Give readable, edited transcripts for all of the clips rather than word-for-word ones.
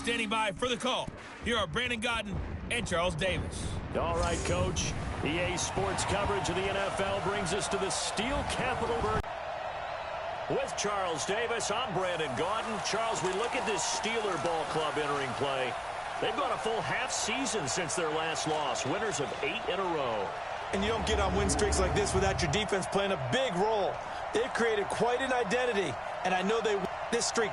standing by for the call. Here are Brandon Godden and Charles Davis. All right, Coach. EA Sports coverage of the NFL brings us to the Steel Capital. With Charles Davis, I'm Brandon Godden. Charles, we look at this Steeler ball club entering play. They've gone a full half season since their last loss, winners of 8 in a row. And you don't get on win streaks like this without your defense playing a big role. They've created quite an identity, and I know they win this streak.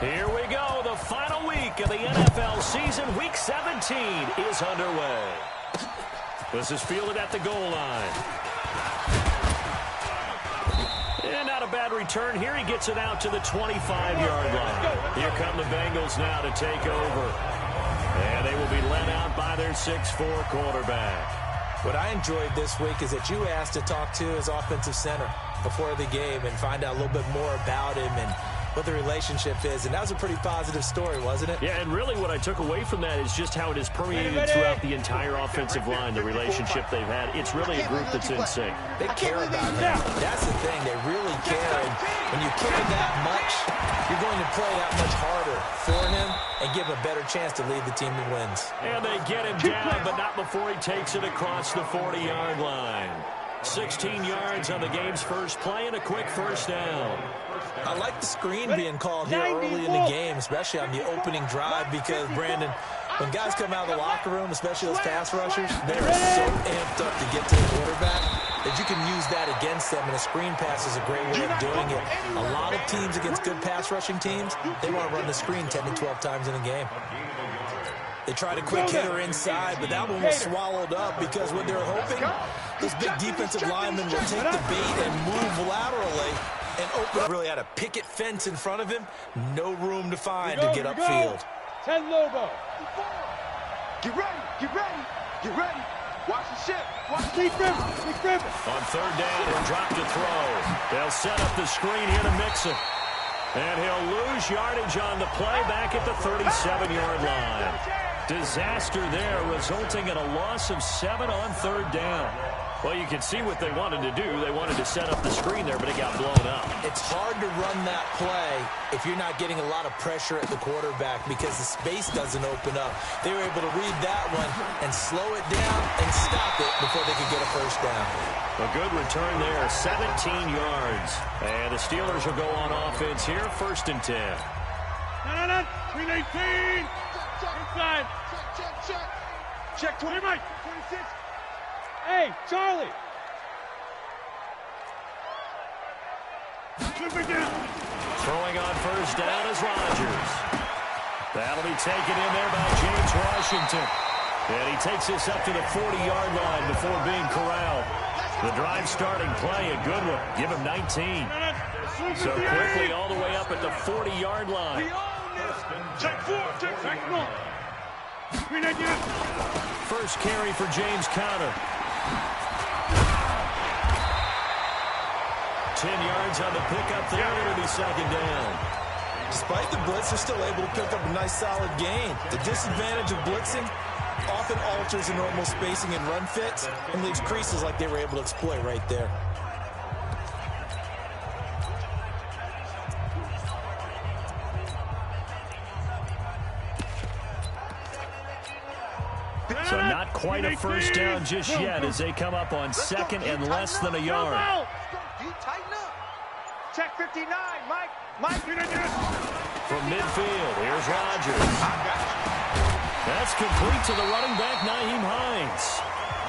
Here we go. The final week of the NFL season. Week 17 is underway. This is fielded at the goal line. And not a bad return here. He gets it out to the 25-yard line. Here come the Bengals now to take over. And they will be led out by their 6'4" quarterback. What I enjoyed this week is that you asked to talk to his offensive center before the game and find out a little bit more about him and what the relationship is, and that was a pretty positive story, wasn't it? Yeah, and really what I took away from that is just how it is permeated throughout the entire offensive line, the relationship they've had. It's really a group that's in sync. They care about him. That's the thing. They really care, and when you care that much, you're going to play that much harder for him and give him a better chance to lead the team to wins. And they get him down, but not before he takes it across the 40-yard line. 16 yards on the game's first play and a quick first down. I like the screen being called here early in the game, especially on the opening drive, because, Brandon, when guys come out of the locker room, especially those pass rushers, they are so amped up to get to the quarterback that you can use that against them, and a screen pass is a great way of doing it. A lot of teams against good pass rushing teams, they want to run the screen 10 to 12 times in a game. They tried a quick hitter inside, but that one was swallowed up because what they're hoping, those big defensive linemen will take the bait and move laterally and open. Really had a picket fence in front of him. No room to find to get upfield. 10 Lobo. Get ready, get ready, get ready. Watch the ship. Watch the Griffin. On third down and drop to throw. They'll set up the screen here to mix it. And he'll lose yardage on the play back at the 37-yard line. Disaster there, resulting in a loss of 7 on third down. Well, you can see what they wanted to do. They wanted to set up the screen there, but it got blown up. It's hard to run that play if you're not getting a lot of pressure at the quarterback because the space doesn't open up. They were able to read that one and slow it down and stop it before they could get a first down. A good return there, 17 yards. And the Steelers will go on offense here, 1st and 10. No. 319. Inside. Check 20. Mike. 26. Hey, Charlie. Throwing on first down is Rodgers. That'll be taken in there by James Washington. And he takes this up to the 40-yard line before being corralled. The drive starting play, a good one. Give him 19. So quickly all the way up at the 40-yard line. Check 4. Check 1. First carry for James Conner. 10 yards on the pickup there. It'll be 2nd down. Despite the blitz, they're still able to pick up a nice, solid gain. The disadvantage of blitzing often alters the normal spacing and run fits and leaves creases like they were able to exploit right there. So not quite a first down just yet as they come up on second and less than a yard. Tighten up. Check 59, Mike. From midfield, here's Rodgers. That's complete to the running back, Nyheim Hines.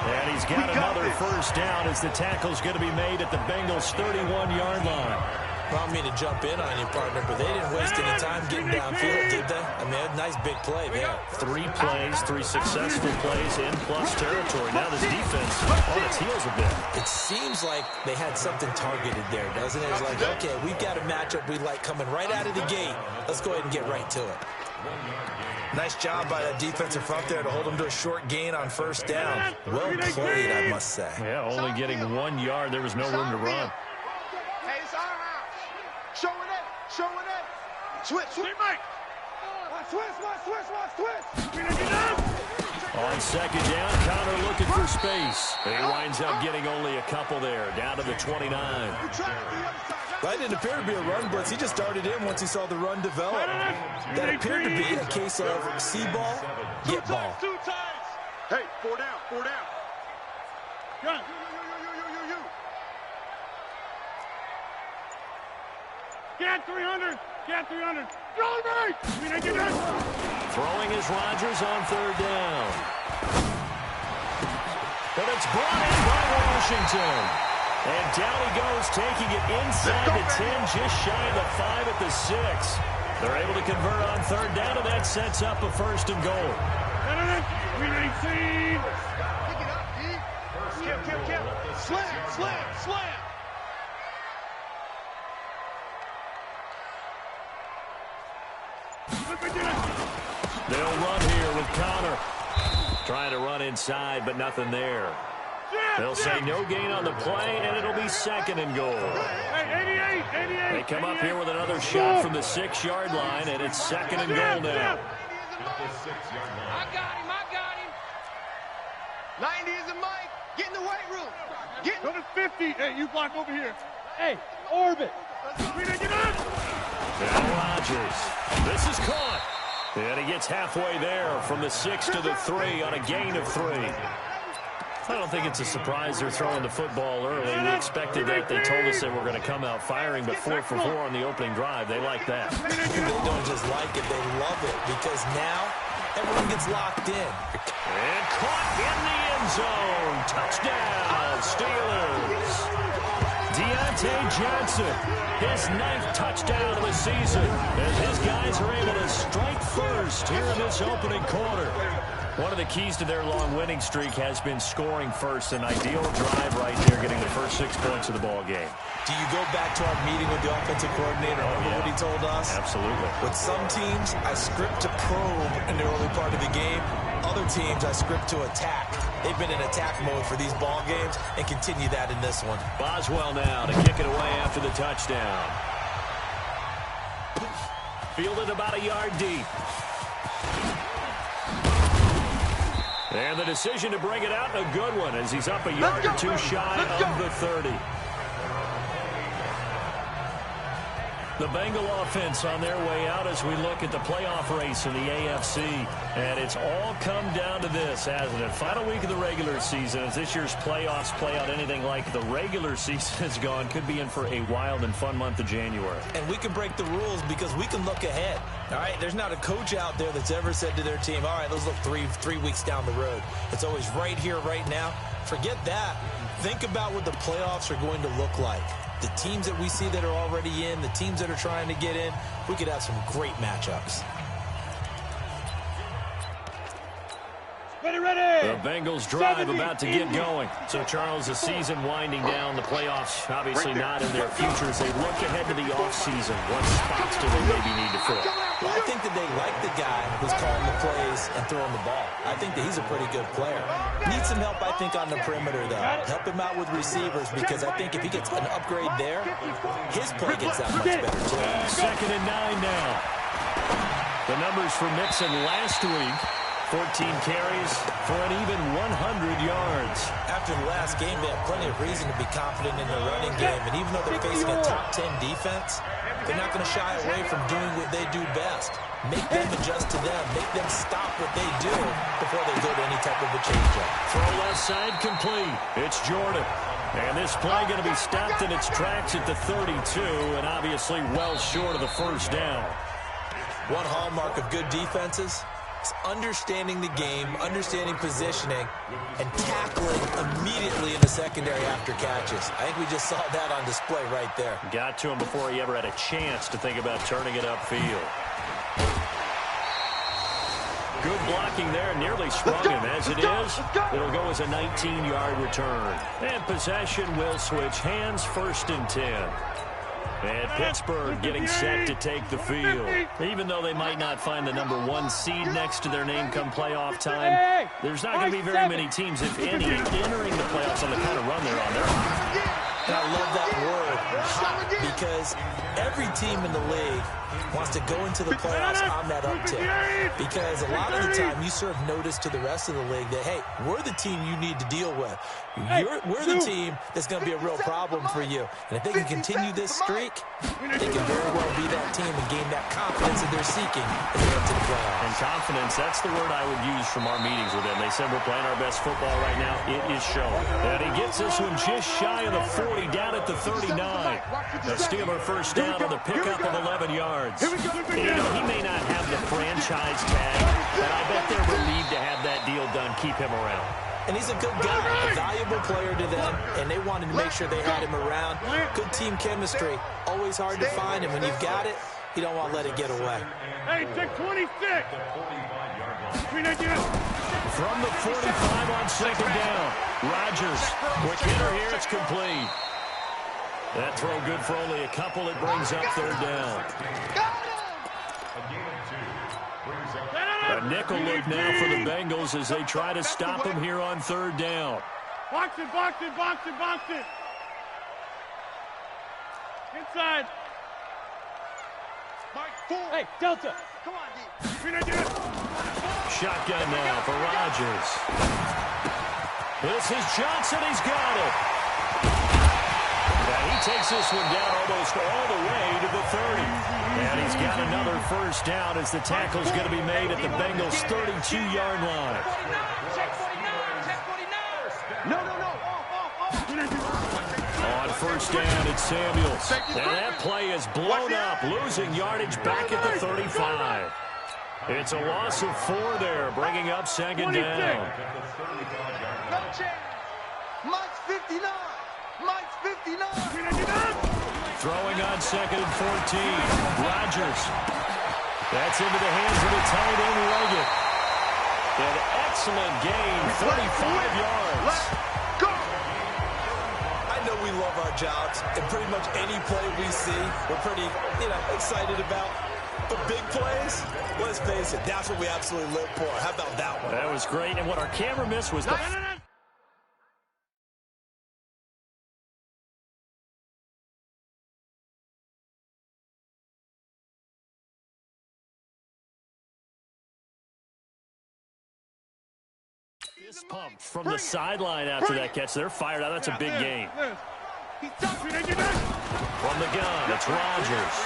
And he's got another first down as the tackle's going to be made at the Bengals' 31-yard line. I don't mean to jump in on you, partner, but they didn't waste any time getting downfield, did they? I mean, a nice big play there. 3 plays, 3 successful plays in plus territory. Now this defense on its heels a bit. It seems like they had something targeted there, doesn't it? It's like, okay, we've got a matchup we like coming right out of the gate. Let's go ahead and get right to it. Nice job by that defensive front there to hold them to a short gain on first down. Well played, I must say. Yeah, only getting 1 yard. There was no room to run. Hey, it's our house. Showing it. Switch. Mike. Switch. On second down, Connor looking for space. He winds up getting only a couple there, down to the 29. That didn't appear to be a run blitz. He just darted in once he saw the run develop. That appeared to be a case of see ball, get ball. Two times. Hey, 4 down. Gun. You. Get 300. Throwing is Rodgers on third down. But it's brought in by Washington. And down he goes, taking it inside the 10, just shy of the 5 at the 6. They're able to convert on third down, and that sets up a first and goal. 319. Pick it up, D. Kill. Slam. They'll run here with Connor. Trying to run inside, but nothing there. They'll say no gain on the play, and it'll be second and goal. Hey, 88. They come up here with another shot from the 6-yard line, and it's second and goal now. I got him. 90 is a Mike. Get in the weight room. Go to 50. Hey, you block over here. Hey, orbit. Now Rodgers. This is caught. And he gets halfway there from the 6 to the 3 on a gain of 3. I don't think it's a surprise they're throwing the football early. We expected that. They told us they were going to come out firing, but 4 for 4 on the opening drive. They like that. They don't just like it, they love it, because now everyone gets locked in. And caught in the end zone. Touchdown, Steelers. Deontay Johnson, his 9th touchdown of the season, as his guys are able to strike first here in this opening quarter. One of the keys to their long winning streak has been scoring first. An ideal drive right there, getting the first 6 points of the ball game. Do you go back to our meeting with the offensive coordinator? Remember what he told us? Absolutely. With some teams, I script to probe in the early part of the game. Other teams, I script to attack. They've been in attack mode for these ball games and continue that in this one. Boswell now to kick it away after the touchdown. Fielded about a yard deep. And the decision to bring it out, a good one, as he's up a yard or 2 shy of the 30. The Bengal offense on their way out as we look at the playoff race in the AFC. And it's all come down to this, hasn't it? Final week of the regular season, as this year's playoffs play out anything like the regular season has gone, could be in for a wild and fun month of January. And we can break the rules because we can look ahead. All right, there's not a coach out there that's ever said to their team, all right, let's look three weeks down the road. It's always right here, right now. Forget that. Think about what the playoffs are going to look like. The teams that we see that are already in, the teams that are trying to get in, we could have some great matchups. Ready. The Bengals drive about to get going. So, Charles, the season winding down, the playoffs obviously not in their future as they look ahead to the offseason. What spots do they maybe need to fill? Well, I think that they like the guy who's calling the plays and throwing the ball. I think that he's a pretty good player. Needs some help, I think, on the perimeter, though. Help him out with receivers, because I think if he gets an upgrade there, his play gets that much better, too. 2nd and 9 now. The numbers for Mixon last week, 14 carries for an even 100 yards. After the last game, they have plenty of reason to be confident in their running game, and even though they're facing a top 10 defense, they're not going to shy away from doing what they do best. Make them adjust to them. Make them stop what they do before they go to any type of a change-up. Throw left side complete. It's Jordan. And this play going to be stopped in its tracks at the 32, and obviously well short of the first down. One hallmark of good defenses is understanding the game, understanding positioning, and tackling immediately in the secondary after catches. I think we just saw that on display right there. Got to him before he ever had a chance to think about turning it upfield. Good blocking there, nearly sprung him. As it is, it'll go as a 19-yard return. And possession will switch hands, 1st and 10. And Pittsburgh getting set to take the field. Even though they might not find the #1 seed next to their name come playoff time, there's not going to be very many teams, if any, entering the playoffs on the kind of run they're on. And I love that word, hot, because every team in the league wants to go into the playoffs on that uptick. Because a lot of the time you serve notice to the rest of the league that, hey, we're the team you need to deal with. We're the team that's going to be a real problem for you. And if they can continue this streak, they can very well be that team and gain that confidence that they're seeking as they get to the playoffs. And confidence, that's the word I would use from our meetings with them. They said we're playing our best football right now. It is showing. And he gets this one just shy of the 40, down at the 39. The Steeler first down on the pickup of 11 yards. You know, he may not have the franchise tag, but I bet they're relieved to have that deal done, keep him around. And he's a good guy, a valuable player to them, and they wanted to make sure they had him around. Good team chemistry. Always hard to find, and when you've got it, you don't want to let it get away. Hey, take 26. From the 45 on 2nd down. Rodgers, quick hitter here, it's complete. That throw good for only a couple. It brings up 3rd down. A nickel look now for the Bengals as they try to stop him here on 3rd down. Box it, box it, box it, box it. Inside. Hey, Delta. Come on, D. Shotgun now for Rodgers. This is Johnson. He's got it. And he takes this one down almost all the way to the 30. And he's got another first down as the tackle's going to be made at the Bengals' 32-yard line. No. On first down, it's Samuels. And that play is blown up, losing yardage back at the 35. It's a loss of 4 there, bringing up 2nd down. Mike's 59. Mike's 59. Throwing on 2nd and 14. Rodgers. That's into the hands of the tight end, Leggett. An excellent gain, 35 yards. Go. I know we love our jobs, and pretty much any play we see, we're pretty, excited about. But big plays, let's face it, that's what we absolutely live for. How about that one? That was great, and what our camera missed was the... Fist pump from the sideline after that catch. They're fired out. That's a big gain. From the gun, it's Rodgers.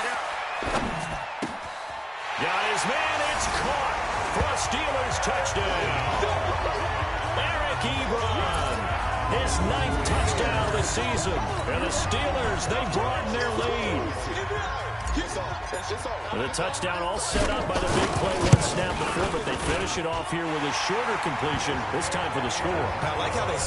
Got his man. It's caught for a Steelers touchdown. Eric Ebron, his 9th touchdown of the season. And the Steelers, they broaden their lead. And the touchdown all set up by the big play one snap before, but they finish it off here with a shorter completion, this time for the score. I like how they...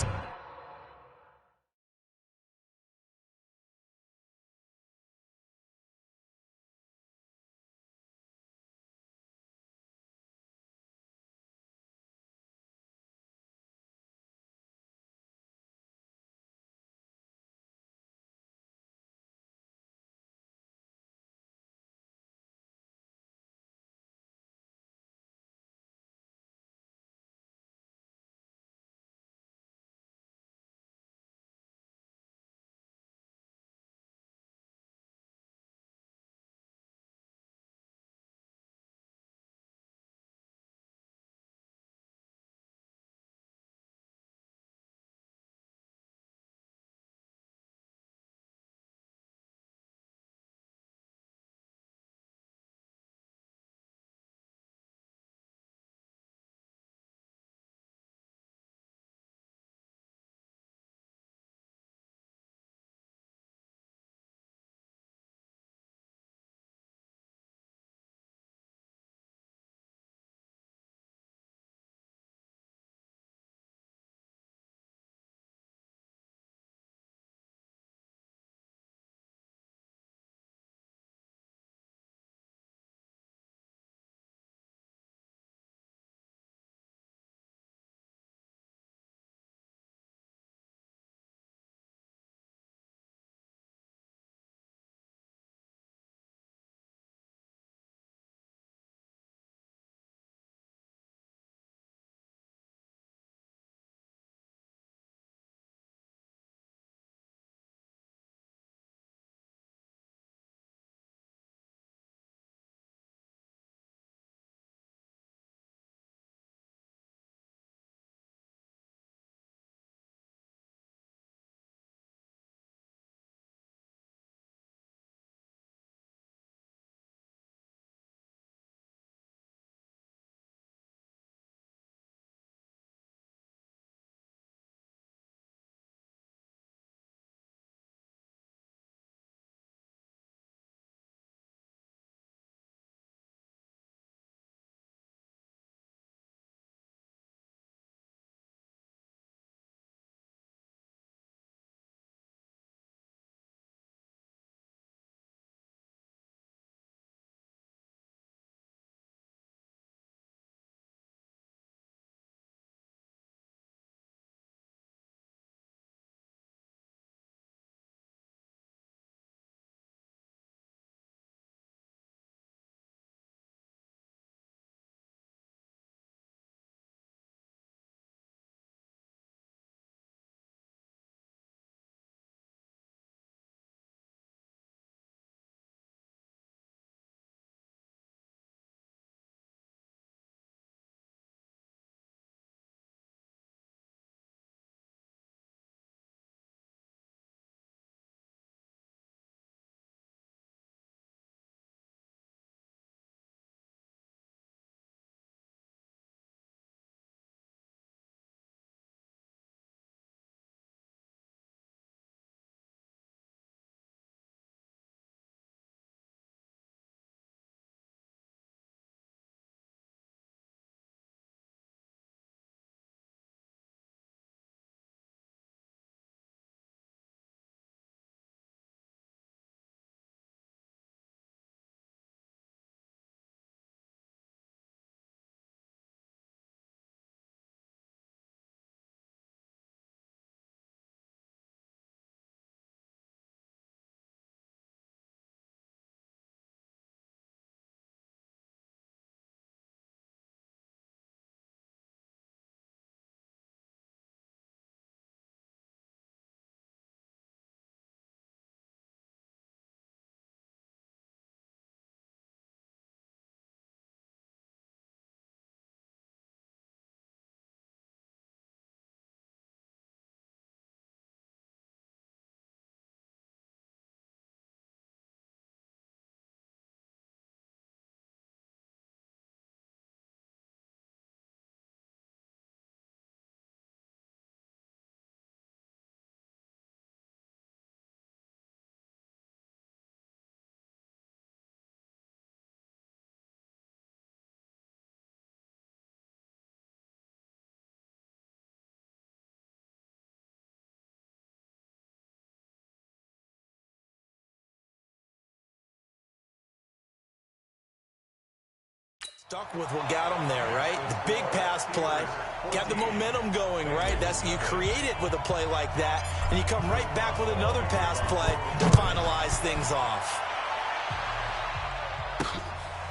Stuck with what got them there, right? The big pass play. Got the momentum going, right? You create it with a play like that, and you come right back with another pass play to finalize things off.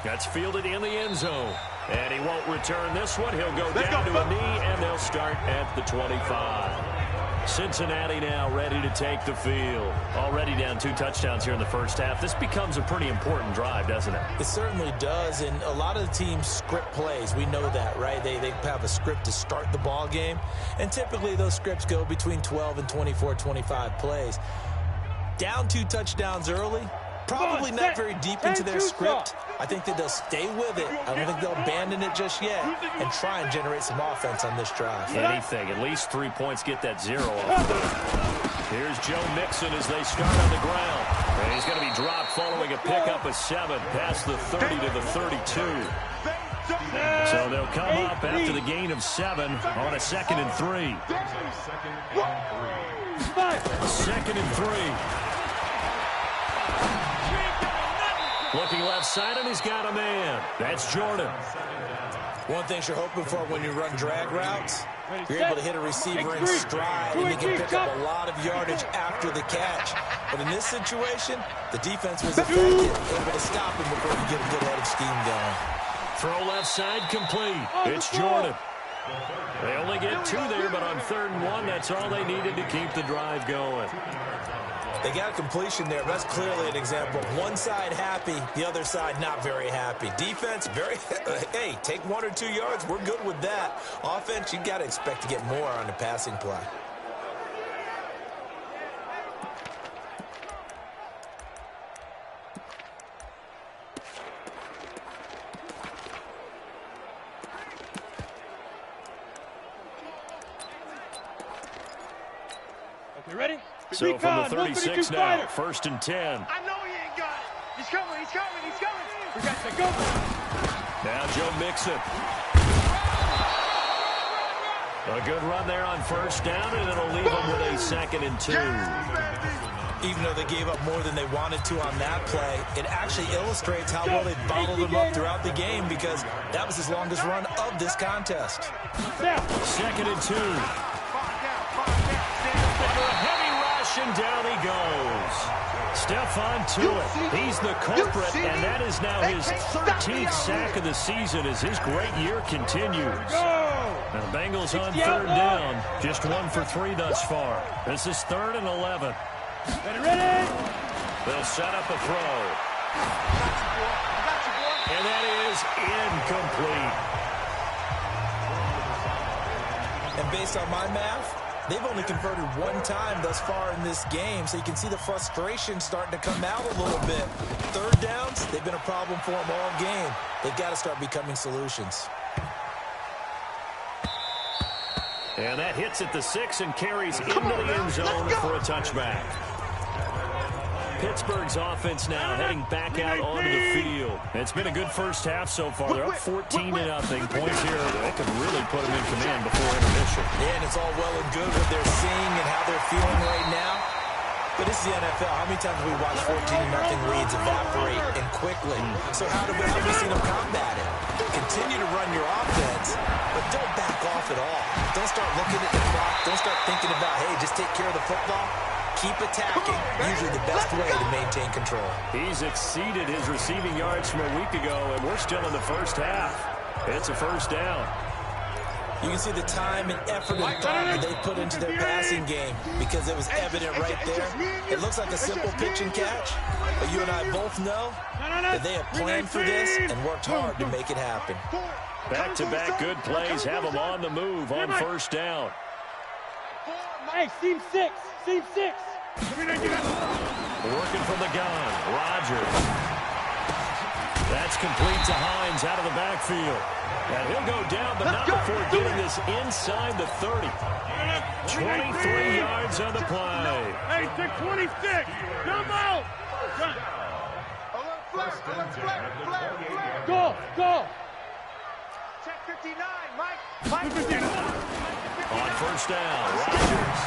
That's fielded in the end zone. And he won't return this one. He'll go down to a knee, and they'll start at the 25. Cincinnati now ready to take the field. Already down 2 touchdowns here in the first half. This becomes a pretty important drive, doesn't it? It certainly does, and a lot of the teams script plays. We know that, right? They have a script to start the ball game, and typically those scripts go between 12 and 24, 25 plays. Down 2 touchdowns early, probably not very deep into their script. I think that they'll stay with it. I don't think they'll abandon it just yet and try and generate some offense on this drive. Anything. At least 3 points. Get that 0 off there. Here's Joe Mixon as they start on the ground. And he's going to be dropped following a pickup of 7 past the 30 to the 32. So they'll come up after the gain of 7 on a 2nd and 3. 2nd and 3. Looking left side, and he's got a man. That's Jordan. One thing you're hoping for when you run drag routes, you're able to hit a receiver in stride, and you can pick up a lot of yardage after the catch. But in this situation, the defense was effective, able to stop him before you get a good head of steam going. Throw left side complete. It's Jordan. They only get 2 there, but on 3rd and 1, that's all they needed to keep the drive going. They got a completion there. That's clearly an example. One side happy, the other side not very happy. Defense, hey, take 1 or 2 yards. We're good with that. Offense, you got to expect to get more on the passing play. You ready? So from the 36 now, 1st and 10. I know he ain't got it. He's coming. We got to go. Now Joe Mixon. A good run there on 1st down, and it'll leave them with a 2nd and 2. Even though they gave up more than they wanted to on that play, it actually illustrates how well they bottled them up throughout the game, because that was his longest run of this contest. 2nd and 2. And down he goes. Stephon Tuitt. He's the culprit, and that is now his 13th sack of the season as his great year continues. Now the Bengals on 3rd down. Just 1 for 3 thus far. This is 3rd and 11. Ready? They'll set up a throw. And that is incomplete. And based on my math, they've only converted 1 time thus far in this game, so you can see the frustration starting to come out a little bit. 3rd downs, they've been a problem for them all game. They've got to start becoming solutions. And that hits at the 6 and carries into the end zone for a touchback. Pittsburgh's offense now heading back out onto the field. It's been a good first half so far. They're up 14-0. Points here, they could really put them in command before intermission. Yeah, and it's all well and good what they're seeing and how they're feeling right now. But this is the NFL. How many times have we watched 14-0 leads evaporate and quickly? So how have we seen them combat it? Continue to run your offense, but don't back off at all. Don't start looking at the clock. Don't start thinking about, hey, just take care of the football. Keep attacking. Usually the best way to maintain control. He's exceeded his receiving yards from a week ago, and we're still in the first half. It's a 1st down. You can see the time and effort and thought that they put into their passing game, because it was evident right there. It looks like a simple pitch and catch, but you and I both know that they have planned for this and worked hard to make it happen. Back-to-back good plays have them on the move on 1st down. Hey, seam 6. Working from the gun, Rodgers. That's complete to Hines out of the backfield. And he'll go down, but not before getting this inside the 30. 23 yards on the play. Hey, 26. Come out. Go. Check 59, Mike. On 1st down, Rodgers.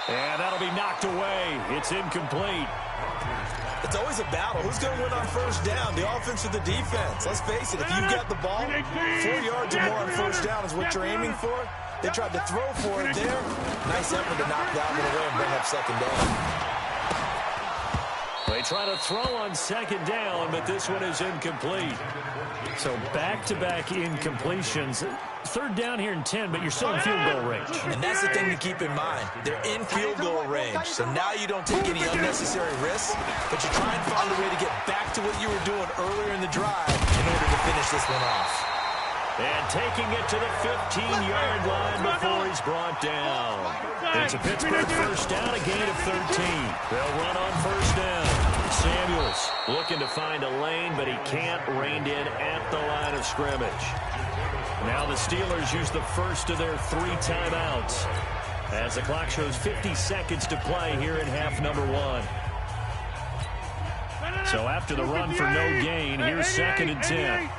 And that'll be knocked away. It's incomplete. The It's always a battle. Who's going to win on first down, the offense or the defense? Let's face it, if you've got the ball, 4 yards or more on first down is what you're aiming for. They tried to throw for it there. Nice effort to knock that one away and bring up second down. They try to throw on second down, but this one is incomplete. So back-to-back incompletions. Third down here in 10, but you're still in field goal range. And that's the thing to keep in mind. They're in field goal range. So now you don't take any unnecessary risks, but you try and find a way to get back to what you were doing earlier in the drive in order to finish this one off. And taking it to the 15-yard line before he's brought down. It's a Pittsburgh first down, a gain of 13. They'll run on first down. Samuels looking to find a lane, but he can't, reined in at the line of scrimmage. Now the Steelers use the first of their 3 timeouts as the clock shows 50 seconds to play here in half number 1. So after the run for no gain, here's second and 10.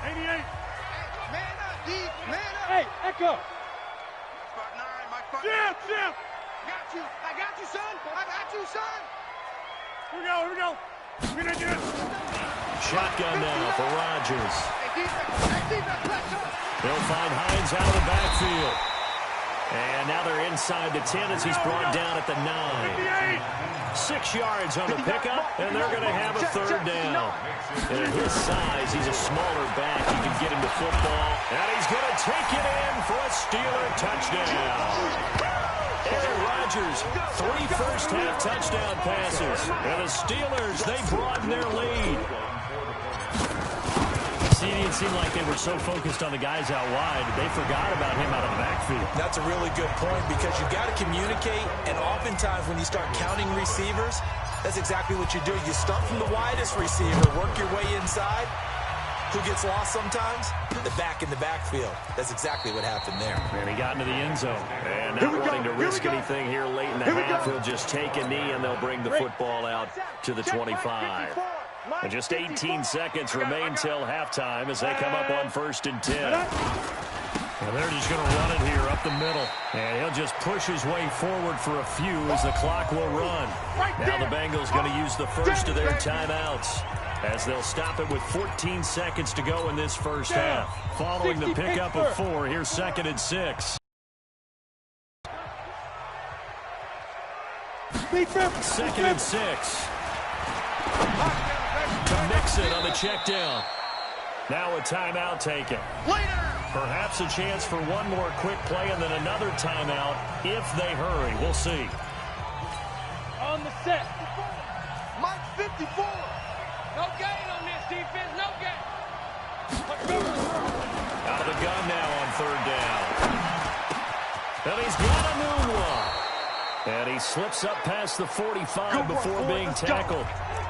Hey, Echo. Jim, Jim. I got you, son. I got you, son. Here we go. Shotgun now for Rodgers. They'll find Hines out of the backfield. And now they're inside the 10 as he's brought down at the 9. 6 yards on the pickup, and they're going to have a third down. And at his size, he's a smaller back. He can get him the football, and he's going to take it in for a Steeler touchdown. Aaron Rodgers, 3 first-half touchdown passes. And the Steelers, they broaden their lead. It seemed like they were so focused on the guys out wide, they forgot about him out of the backfield. That's a really good point because you've got to communicate, and oftentimes when you start counting receivers, that's exactly what you do. You start from the widest receiver, work your way inside. Who gets lost sometimes? The back in the backfield. That's exactly what happened there. And he got into the end zone. And not wanting to risk anything here late in the half, he'll just take a knee, and they'll bring the football out to the 25. And just 18 seconds remain till halftime as they come up on first and 10. And they're just going to run it here up the middle. And he'll just push his way forward for a few as the clock will run. Now the Bengals going to use the first of their timeouts as they'll stop it with 14 seconds to go in this first half. Following the pickup of 4, here's second and 6. Second and 6. To Mixon on the check down. Now a timeout taken. Perhaps a chance for one more quick play and then another timeout if they hurry. We'll see. On the set. Mike 54. No gain on this defense. No gain. Out of the gun now on third down. And he's got a new one. And he slips up past the 45 before being tackled.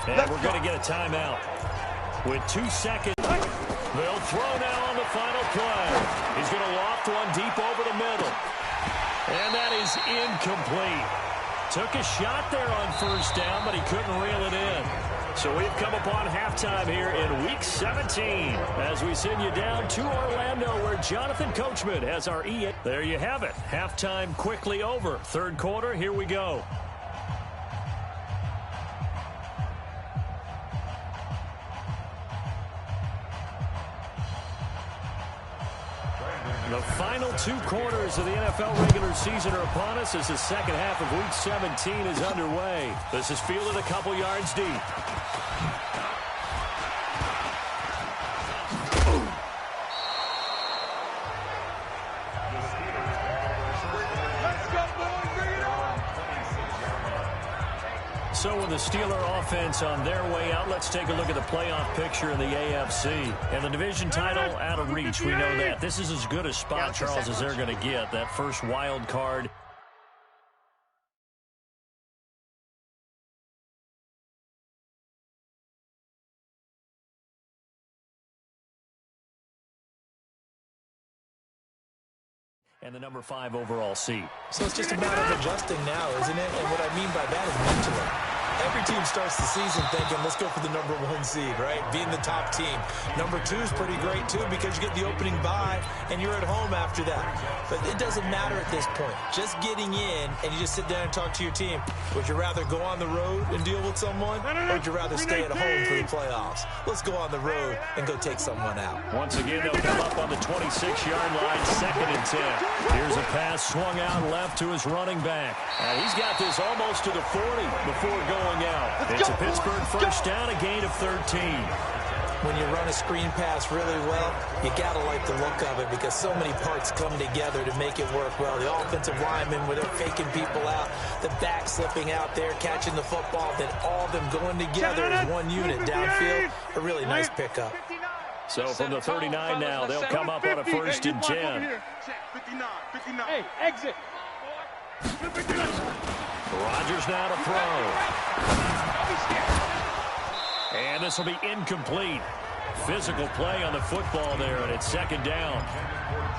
And we're going to get a timeout. With 2 seconds, they'll throw now on the final play. He's going to loft one deep over the middle. And that is incomplete. Took a shot there on first down, but he couldn't reel it in. So we've come upon halftime here in Week 17 as we send you down to Orlando where Jonathan Coachman has our EA. There you have it. Halftime quickly over. Third quarter, here we go. The final 2 quarters of the NFL regular season are upon us as the second half of Week 17 is underway. This is fielded a couple yards deep. So with the Steeler offense on their way out, let's take a look at the playoff picture in the AFC. And the division title out of reach, we know that. This is as good a spot, Charles, as they're going to get. That first wild card. And the number 5 overall seed. So it's just a matter of adjusting now, isn't it? And what I mean by that is mentally. Every team starts the season thinking, let's go for the #1 seed, right? Being the top team. #2 is pretty great, too, because you get the opening bye, and you're at home after that. But it doesn't matter at this point. Just getting in, and you just sit down and talk to your team. Would you rather go on the road and deal with someone, or would you rather stay at home for the playoffs? Let's go on the road and go take someone out. Once again, they'll come up on the 26-yard line, 2nd and 10. Here's a pass swung out left to his running back. He's got this almost to the 40 before going out. It's a Pittsburgh first down, a gain of 13. When you run a screen pass really well, you got to like the look of it because so many parts come together to make it work well. The offensive linemen, where they're faking people out, the back slipping out there, catching the football, then all of them going together as one unit downfield. A really nice pickup. So from the 39 now, they'll come up on a 1st and 10. Hey, exit. Rodgers now to throw. And this will be incomplete. Physical play on the football there, and it's 2nd down.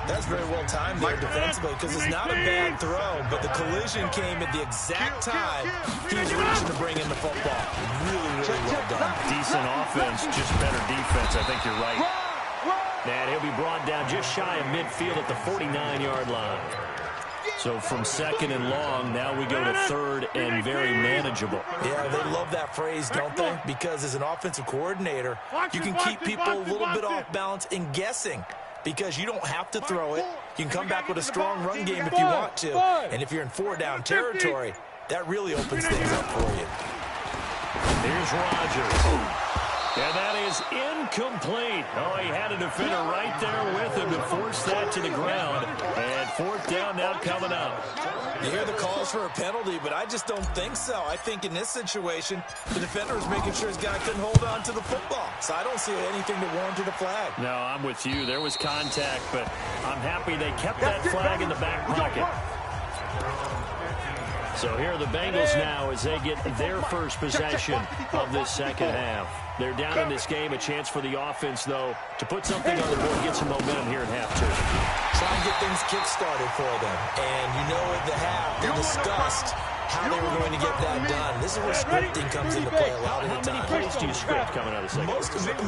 That's very well timed there defensively because it's not a bad throw, but the collision came at the exact time he was reaching to bring in the football. Really, really well done. Decent offense, just better defense. I think you're right. And he'll be brought down just shy of midfield at the 49-yard line. So from 2nd and long, now we go to 3rd and very manageable. Yeah, they love that phrase, don't they? Because as an offensive coordinator, you can keep people a little bit off balance and guessing because you don't have to throw it. You can come back with a strong run game if you want to. And if you're in 4-down territory, that really opens things up for you. Here's Rodgers. And that is incomplete. Oh, he had a defender right there with him to force that to the ground. And 4th down now coming up. You hear the calls for a penalty, but I just don't think so. I think in this situation, the defender was making sure his guy couldn't hold on to the football. So I don't see anything that warranted a flag. No, I'm with you. There was contact, but I'm happy they kept that flag in the back pocket. So here are the Bengals now as they get their first possession of this 2nd half. They're down in this game. A chance for the offense, though, to put something on the board, get some momentum here at halftime. Try and get things kick-started for them. And you know at the half, they discussed how they were going to get that done. This is where scripting comes into play a lot of the time. How many plays do you script coming out of the second?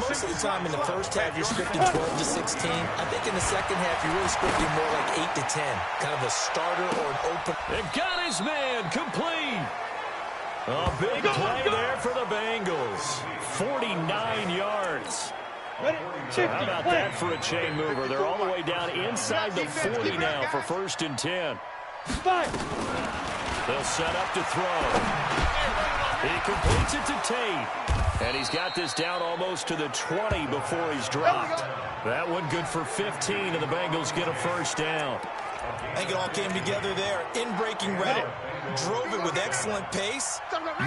Most of the time in the first half, you're scripting 12 to 16. I think in the second half, you're really scripting more like 8 to 10. Kind of a starter or an open. They've got his man complete. A big play there for the Bengals. 49 yards. So how about that for a chain mover? They're all the way down inside the 40 now for 1st and 10. They'll set up to throw. He completes it to Tate. And he's got this down almost to the 20 before he's dropped. That one good for 15, and the Bengals get a 1st down. I think it all came together there. In-breaking route. Drove it with excellent pace.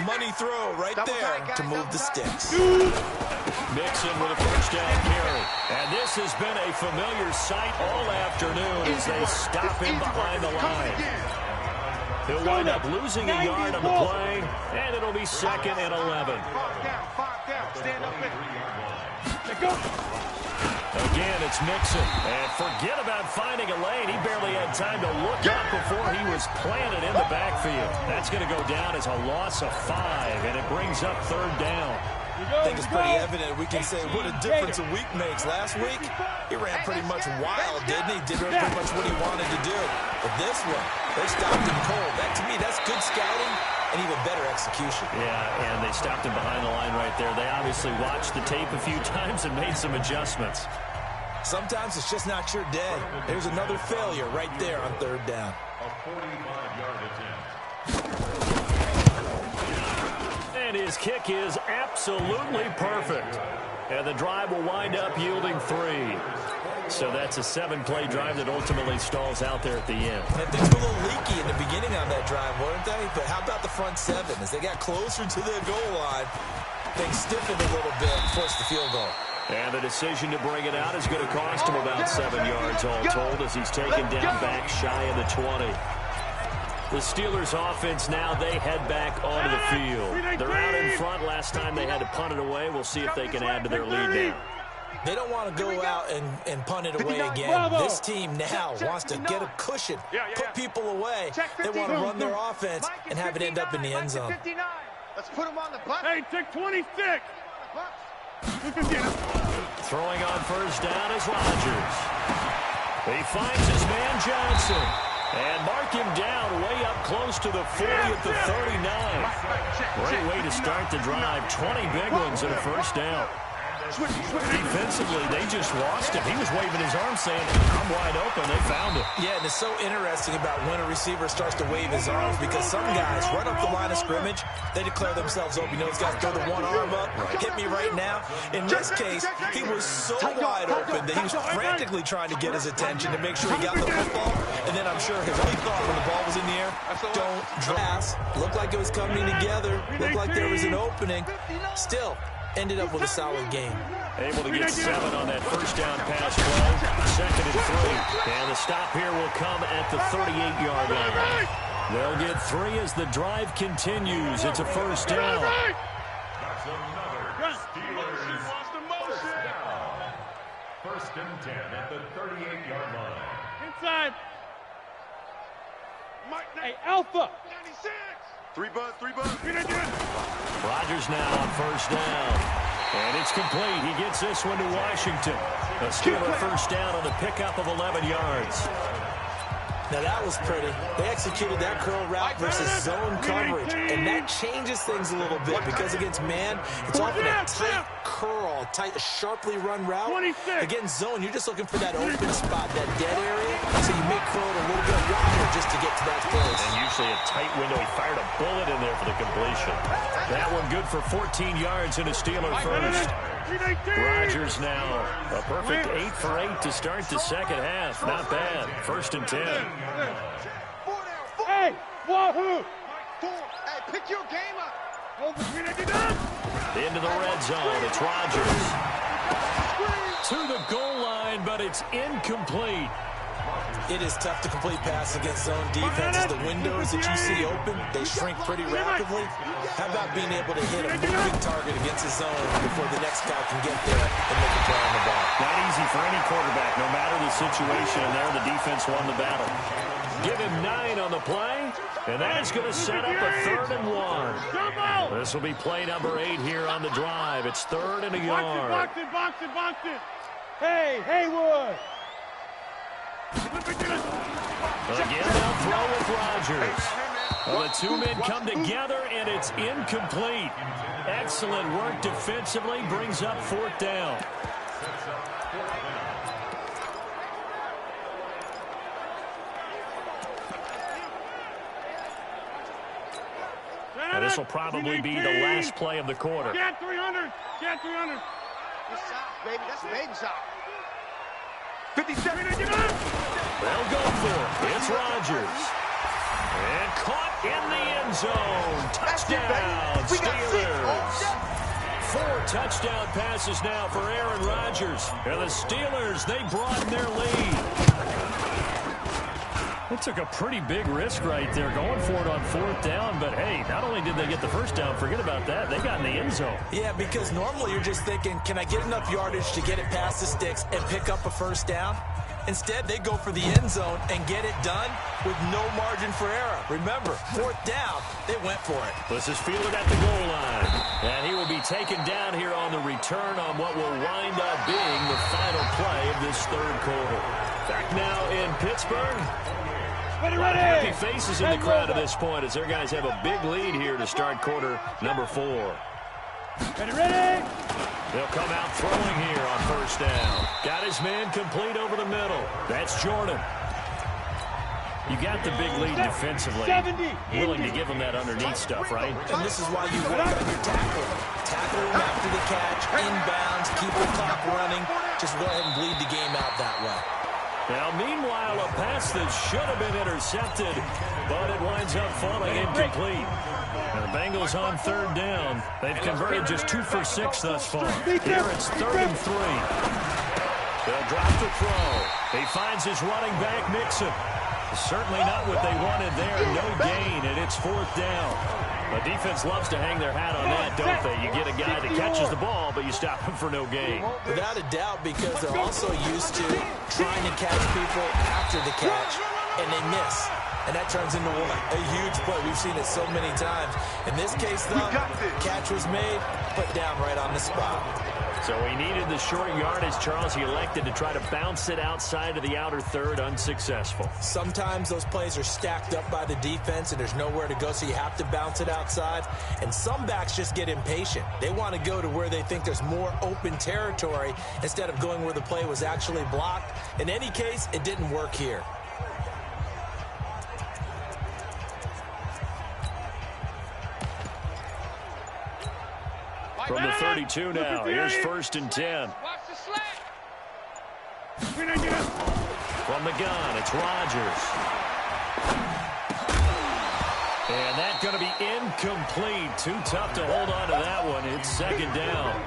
Money throw right there to move the sticks. Mixon with a 1st down carry. And this has been a familiar sight all afternoon as they stop him behind the line. He'll wind up losing a yard on the play, and it'll be 2nd and 11. Stand up in. Again, it's Mixon. And forget about finding a lane. He barely had time to look up before he was planted in the backfield. That's going to go down as a loss of 5, and it brings up 3rd down. I think it's pretty evident. We can say what a difference a week makes. Last week, he ran pretty much wild, didn't he? Did pretty much what he wanted to do. But this one, they stopped him cold. That, to me, that's good scouting and even better execution. Yeah, and they stopped him behind the line right there. They obviously watched the tape a few times and made some adjustments. Sometimes it's just not your day. There's another failure right there on 3rd down. A 45-yard attempt. And his kick is absolutely perfect. And the drive will wind up yielding 3. So that's a 7-play drive that ultimately stalls out there at the end. And things were a little leaky in the beginning on that drive, weren't they? But how about the front 7? As they got closer to the goal line, things stiffened a little bit and forced the field goal. And the decision to bring it out is going to cost him about 7 yards all told as he's taken down back shy of the 20. The Steelers offense now, they head back onto the field. They're out in front. Last time they had to punt it away. We'll see if they can add to their lead now. They don't want to go out and punt it away again. This team now wants to get a cushion, put people away. They want to run their offense and have it end up in the end zone. Let's put him on the bus. Hey, take 26. Throwing on first down is Rodgers. He finds his man Johnson. And mark him down way up close to the 40 at the 39. Great way to start the drive. 20 big ones and a first down. Defensively, they just lost him. He was waving his arm saying, I'm wide open. They found him. Yeah, and it's so interesting about when a receiver starts to wave his arms because some guys right up the line of scrimmage, they declare themselves open. You know, these guys throw the one arm up, hit me right now. In this case, he was so wide open that he was frantically trying to get his attention to make sure he got the football. And then I'm sure his only thought when the ball was in the air, don't pass. Looked like it was coming together. Looked like there was an opening. Still, ended up with a solid game. Able to get 7 on that first down pass play. 2nd and 3. And the stop here will come at the 38-yard line. They'll get 3 as the drive continues. It's a first down. That's another Steelers first down. 1st and 10 at the 38-yard line. Inside. Hey, Alpha. 96. 3 bucks. Rodgers now on first down. And it's complete. He gets this one to Washington. A Steeler first down on the pickup of 11 yards. Now that was pretty. They executed that curl route versus zone coverage, and that changes things a little bit because against man, it's often a tight curl, tight, sharply run route. Against zone, you're just looking for that open spot, that dead area, so you make curl a little bit wider just to get to that place. And usually a tight window. He fired a bullet in there for the completion. That one good for 14 yards in a Steeler first. Rodgers now a perfect 8 for 8 to start the second half. Not bad. 1st and 10. Hey, wahoo! Hey, pick your game up. Into the red zone. It's Rodgers. To the goal line, but it's incomplete. It is tough to complete passes against zone defenses. The windows that you see open, they shrink pretty rapidly. How about being able to hit a moving target against a zone before the next guy can get there and make a play on the ball? Not easy for any quarterback, no matter the situation. And there, the defense won the battle. Give him 9 on the play, and that is going to set up a 3rd and 1. This will be play number 8 here on the drive. It's 3rd and a yard. Box it. Hey, Haywood. Again, they'll throw with Rodgers. Well, the 2 men come together, and it's incomplete. Excellent work defensively. Brings up 4th down. And this will probably be the last play of the quarter. Get 300. That's south, baby. That's baby south. 57. They'll go for it. It's Rodgers. And caught in the end zone. Touchdown, Steelers. 4 touchdown passes now for Aaron Rodgers. And the Steelers, they broaden their lead. They took a pretty big risk right there going for it on 4th down. But, hey, not only did they get the first down, forget about that, they got in the end zone. Yeah, because normally you're just thinking, can I get enough yardage to get it past the sticks and pick up a first down? Instead, they go for the end zone and get it done with no margin for error. Remember, 4th down, they went for it. This is fielded at the goal line. And he will be taken down here on the return on what will wind up being the final play of this 3rd quarter. Back now in Pittsburgh. A lot of happy faces in the crowd at this point as their guys have a big lead here to start quarter number 4. Ready? They'll come out throwing here on first down. Got his man complete over the middle. That's Jordan. You got the big lead defensively. Willing to give him that underneath stuff, right? And this is why you work on your tackle. Tackle him after the catch, inbounds, keep the clock running. Just go ahead and bleed the game out that way. Now, meanwhile, a pass that should have been intercepted, but it winds up falling incomplete. And the Bengals on 3rd down. They've converted just 2 for 6 thus far. Here it's 3rd and 3. They'll drop the throw. He finds his running back, Mixon. Certainly not what they wanted there. No gain, and it's 4th down. The defense loves to hang their hat on that, don't they? You get a guy that catches the ball, but you stop him for no gain. Without a doubt, because they're also used to trying to catch people after the catch, and they miss. And that turns into what? A huge play. We've seen it so many times. In this case, though, catch was made, put down right on the spot. So he needed the short yardage, Charles. He elected to try to bounce it outside of the outer third, unsuccessful. Sometimes those plays are stacked up by the defense and there's nowhere to go, so you have to bounce it outside. And some backs just get impatient. They want to go to where they think there's more open territory instead of going where the play was actually blocked. In any case, it didn't work here. From the 32 now, here's 1st and 10. Watch the slack. From the gun, it's Rodgers. And that's going to be incomplete. Too tough to hold on to that one. It's 2nd down.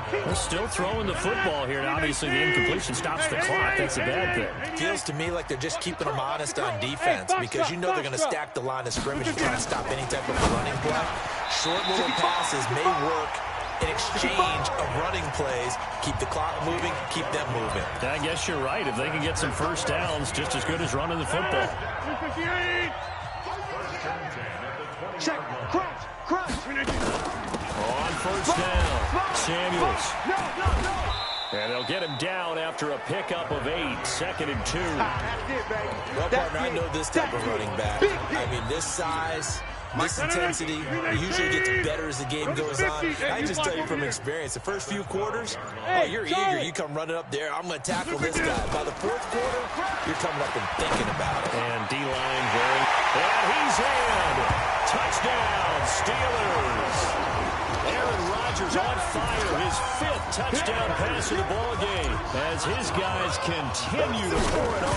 They're still throwing the football here. Now, obviously, the incompletion stops the clock. That's a bad thing. Feels to me like they're just keeping them honest on defense because you know they're going to stack the line of scrimmage and try to stop any type of running play. Short little passes may work in exchange of running plays. Keep the clock moving, keep them moving. I guess you're right. If they can get some first downs, just as good as running the football. Check, crunch. On 1st down, Samuels. And they'll get him down after a pickup of 8, 2nd and 2. Well, partner, I know this type of running back. I mean, this size, this intensity usually gets better as the game goes on. I just tell you from experience, the first few quarters, oh, you're eager. You come running up there. I'm going to tackle this guy. By the 4th quarter, you're coming up and thinking about it. And D-line very. And he's in. Touchdown, Steelers. Aaron Rodgers on fire. His 5th touchdown pass of the ball game as his guys continue to pour it on.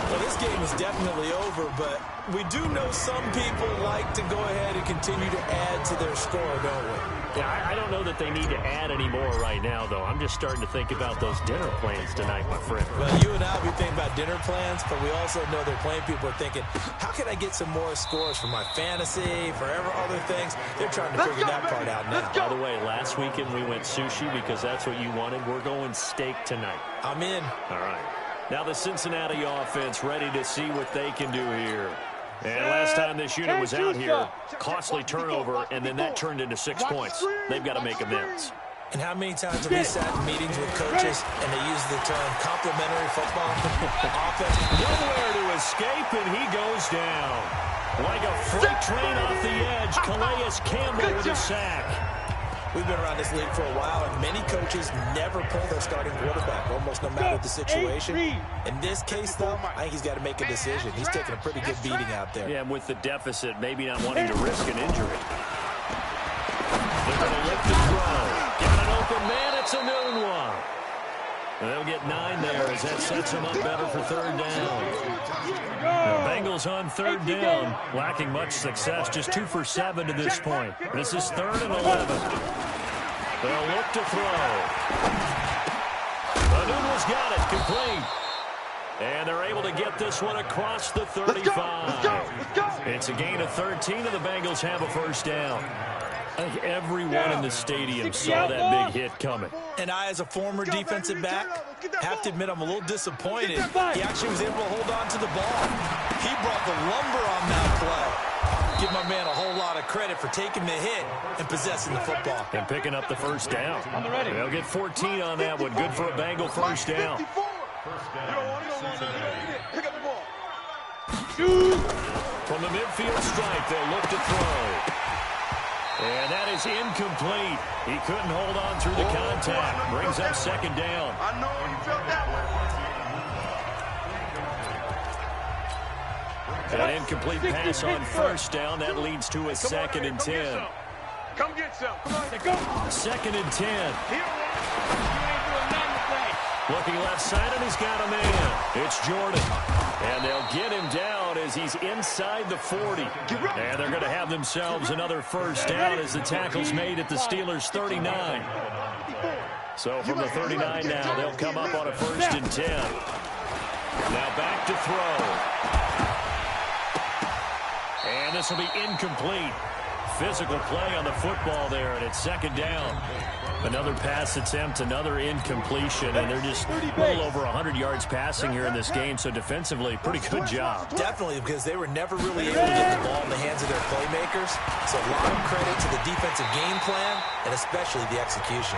Well, this game is definitely over, but we do know some people like to go ahead and continue to add to their score, don't we? Yeah, I don't know that they need to add any more right now, though. I'm just starting to think about those dinner plans tonight, my friend. Well, you and I, we think about dinner plans, but we also know they're playing people are thinking, how can I get some more scores for my fantasy, for other things? They're trying to figure that part out now. By the way, last weekend we went sushi because that's what you wanted. We're going steak tonight. I'm in. All right. Now the Cincinnati offense ready to see what they can do here. And last time this unit was out here, costly turnover, and then that turned into 6 points. They've got to make amends. And how many times have we sat in meetings with coaches and they use the term complementary football offense? Nowhere to escape, and he goes down. Like a freight train off the edge, Calais Campbell with a sack. We've been around this league for a while, and many coaches never pull their starting quarterback, almost no matter the situation. In this case, though, I think he's got to make a decision. He's taking a pretty good beating out there. Yeah, and with the deficit, maybe not wanting to risk an injury. They're going to lift and throw. Got an open man. It's a noon one. And they'll get 9 there as that sets them up better for 3rd down. The Bengals on 3rd down, lacking much success, just 2 for 7 to this point. This is 3rd and 11. They'll look to throw. Anuno's got it, complete. And they're able to get this one across the 35. It's a gain of 13, and the Bengals have a 1st down. I think everyone in the stadium saw that big hit coming. And I, as a former defensive back, have to admit I'm a little disappointed. He actually was able to hold on to the ball. He brought the lumber on that play. Give my man a whole lot of credit for taking the hit and possessing the football. And picking up the 1st down. They'll get 14 on that one. Good for a Bengal 1st down. From the midfield stripe, they'll look to throw. And that is incomplete. He couldn't hold on through the contact. Brings up 2nd down. I know you felt that one. An incomplete pass on 1st down. That leads to a 2nd and 10. Come get some. Come on, go. 2nd and 10. Looking left side, and he's got a man. It's Jordan. And they'll get him down as he's inside the 40. And they're going to have themselves another 1st down as the tackle's made at the Steelers' 39. So from the 39 now, they'll come up on a 1st and 10. Now back to throw. And this will be incomplete. physical play on the football there, and it's second down. Another pass attempt, another incompletion, and they're just a little over 100 yards passing here in this game, so defensively, pretty good job. Definitely, because they were never really able to get the ball in the hands of their playmakers, so a lot of credit to the defensive game plan, and especially the execution.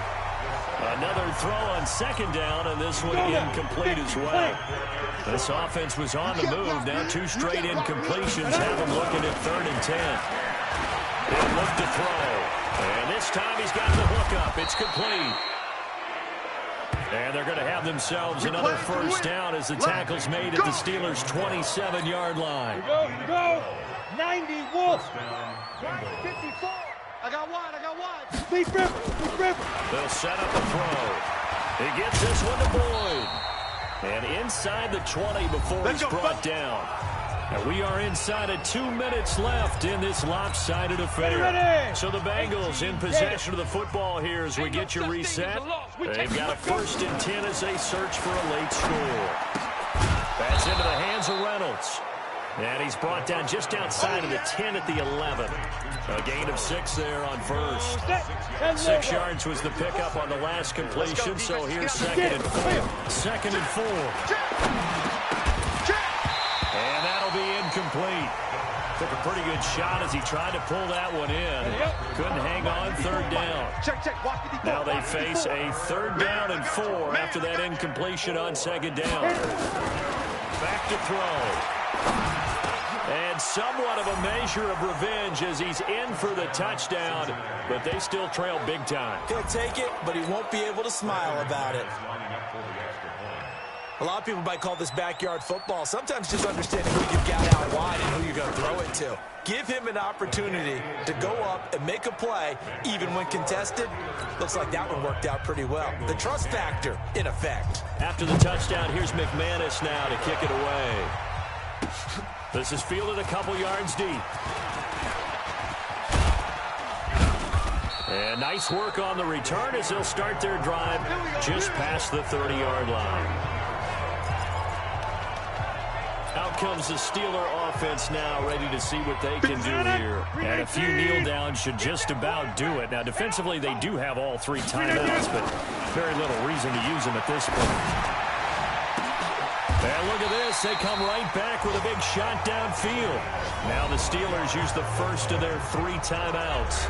Another throw on second down, and this one incomplete as well. This offense was on the move. Now 2 straight incompletions have them looking at 3rd and 10. He'll look to throw. And this time he's got the hook up. It's complete. And they're going to have themselves another first down as the tackle's made at the Steelers' 27-yard line. Go. 90 Wolf. 54. I got wide. Deep rip. They'll set up a throw. He gets this one to Boyd. And inside the 20 before he's brought down. And we are inside of 2 minutes left in this lopsided affair. So the Bengals in possession of the football here as we get your reset. They've got a 1st and 10 as they search for a late score. That's into the hands of Reynolds. And he's brought down just outside of the 10 at the 11. A gain of 6 there on first. 6 yards was the pickup on the last completion, so here's 2nd and 4. 2nd and 4. And that'll be incomplete. Took a pretty good shot as he tried to pull that one in. Couldn't hang on, 3rd down. Now they face a 3rd down and 4 after that incompletion on 2nd down. Back to throw. And somewhat of a measure of revenge as he's in for the touchdown, but they still trail big time. He'll take it, but he won't be able to smile about it. A lot of people might call this backyard football. Sometimes just understanding who you've got out wide and who you're going to throw it to. Give him an opportunity to go up and make a play, even when contested. Looks like that one worked out pretty well. The trust factor, in effect. After the touchdown, here's McManus now to kick it away. This is fielded a couple yards deep. And nice work on the return as they'll start their drive just past the 30-yard line. Out comes the Steeler offense now, ready to see what they can do here. And a few kneel downs should just about do it. Now, defensively, they do have all 3 timeouts, but very little reason to use them at this point. And look at this. They come right back with a big shot downfield. Now the Steelers use the first of their 3 timeouts,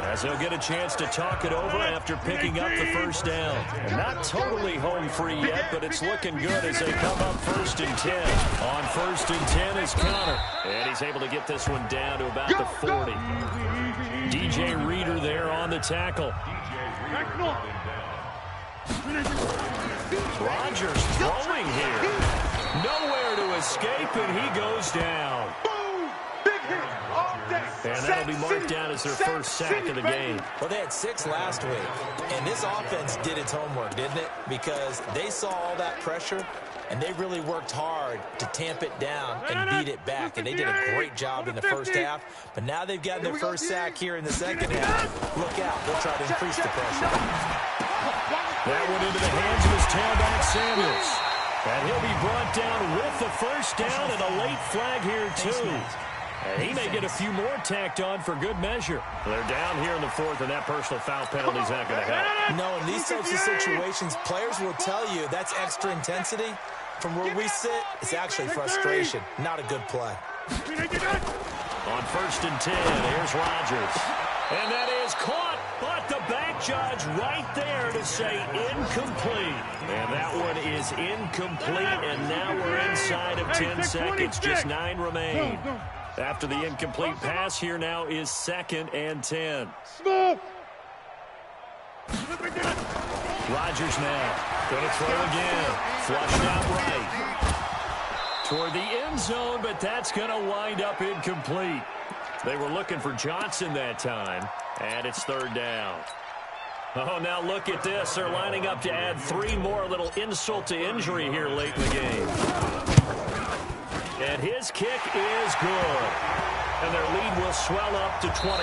as they'll get a chance to talk it over after picking up the first down. And not totally home free yet, but it's looking good as they come up 1st and 10. On 1st and 10 is Connor. And he's able to get this one down to about the 40. DJ Reader there on the tackle. Rodgers throwing here. Nowhere to escape, and he goes down. And that'll be marked down as their first sack of the game. Well, they had 6 last week, and this offense did its homework, didn't it? Because they saw all that pressure, and they really worked hard to tamp it down and beat it back. And they did a great job in the first half, but now they've gotten their first sack here in the second half. Look out. They'll try to increase the pressure. That went into the hands of his tailback, Samuels. And he'll be brought down with the first down and a late flag here, too. And he may get a few more tacked on for good measure. They're down here in the 4th, and that personal foul penalty is not going to help. No, in these types of situations, players will tell you that's extra intensity. From where we sit, it's actually frustration, not a good play. On 1st and 10, here's Rodgers. And that is caught, but the back judge right there to say incomplete. And that one is incomplete, and now we're inside of 10 seconds. Just 9 remain. After the incomplete pass, here now is 2nd and 10. Rodgers now going to throw again. Flushed out right. Toward the end zone, but that's going to wind up incomplete. They were looking for Johnson that time, and it's 3rd down. Oh, now look at this. They're lining up to add 3 more, a little insult to injury here late in the game. And his kick is good. And their lead will swell up to 28.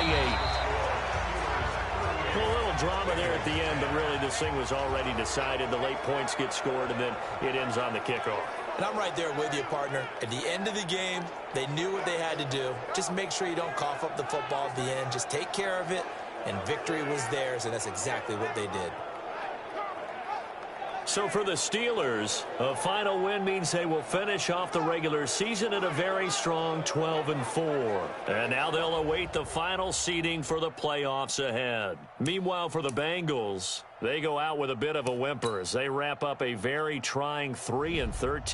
A little drama there at the end, but really this thing was already decided. The late points get scored, and then it ends on the kickoff. And I'm right there with you, partner. At the end of the game, they knew what they had to do. Just make sure you don't cough up the football at the end. Just take care of it, and victory was theirs, and that's exactly what they did. So for the Steelers, a final win means they will finish off the regular season at a very strong 12-4. And now they'll await the final seeding for the playoffs ahead. Meanwhile, for the Bengals, they go out with a bit of a whimper as they wrap up a very trying 3-13.